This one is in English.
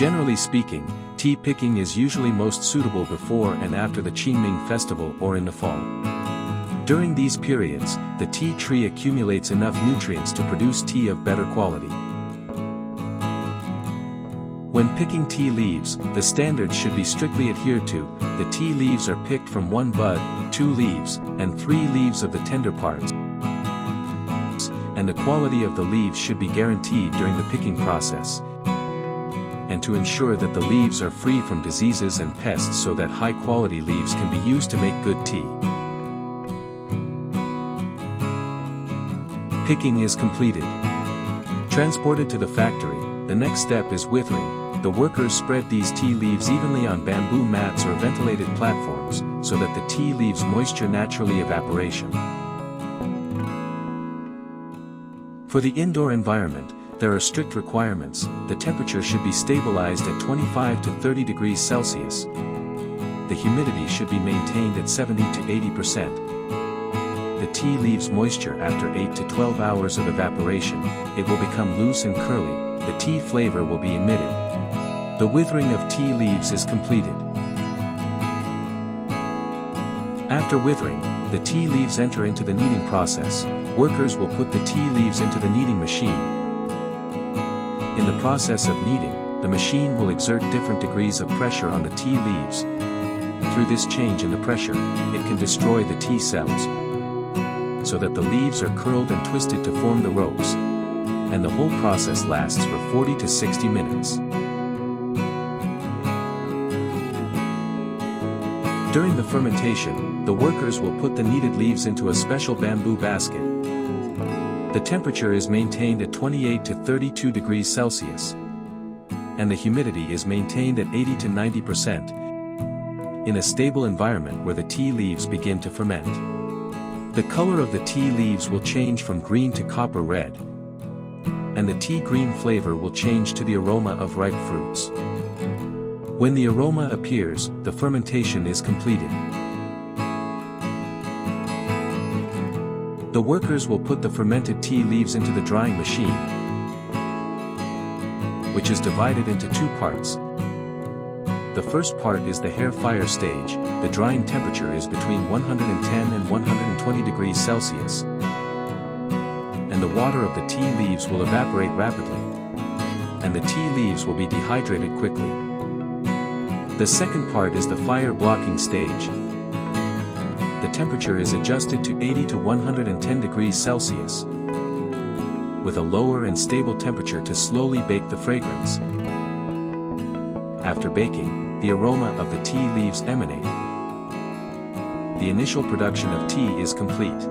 Generally speaking, tea picking is usually most suitable before and after the Qingming festival or in the fall. During these periods, the tea tree accumulates enough nutrients to produce tea of better quality. When picking tea leaves, the standards should be strictly adhered to. The tea leaves are picked from 1 bud, 2 leaves, and 3 leaves of the tender parts. And the quality of the leaves should be guaranteed during the picking process. And to ensure that the leaves are free from diseases and pests so that high-quality leaves can be used to make good tea. Picking is completed. Transported to the factory, the next step is withering. The workers spread these tea leaves evenly on bamboo mats or ventilated platforms, so that the tea leaves moisture naturally evaporation. For the indoor environment, there are strict requirements. The temperature should be stabilized at 25 to 30 degrees Celsius. The humidity should be maintained at 70 to 80%. The tea leaves moisture after 8 to 12 hours of evaporation, it will become loose and curly, the tea flavor will be emitted. The withering of tea leaves is completed. After withering, the tea leaves enter into the kneading process. Workers will put the tea leaves into the kneading machine. In the process of kneading, the machine will exert different degrees of pressure on the tea leaves. Through this change in the pressure, it can destroy the tea cells, so that the leaves are curled and twisted to form the ropes. And the whole process lasts for 40 to 60 minutes. During the fermentation, the workers will put the kneaded leaves into a special bamboo basket. The temperature is maintained at 28 to 32 degrees Celsius. And the humidity is maintained at 80 to 90%. In a stable environment where the tea leaves begin to ferment. The color of the tea leaves will change from green to copper red. And the tea green flavor will change to the aroma of ripe fruits. When the aroma appears, the fermentation is completed. The workers will put the fermented tea leaves into the drying machine, which is divided into 2 parts. The first part is the hair fire stage. The drying temperature is between 110 and 120 degrees Celsius. And the water of the tea leaves will evaporate rapidly. And the tea leaves will be dehydrated quickly. The second part is the fire blocking stage. The temperature is adjusted to 80 to 110 degrees Celsius, with a lower and stable temperature to slowly bake the fragrance. After baking, the aroma of the tea leaves emanate. The initial production of tea is complete.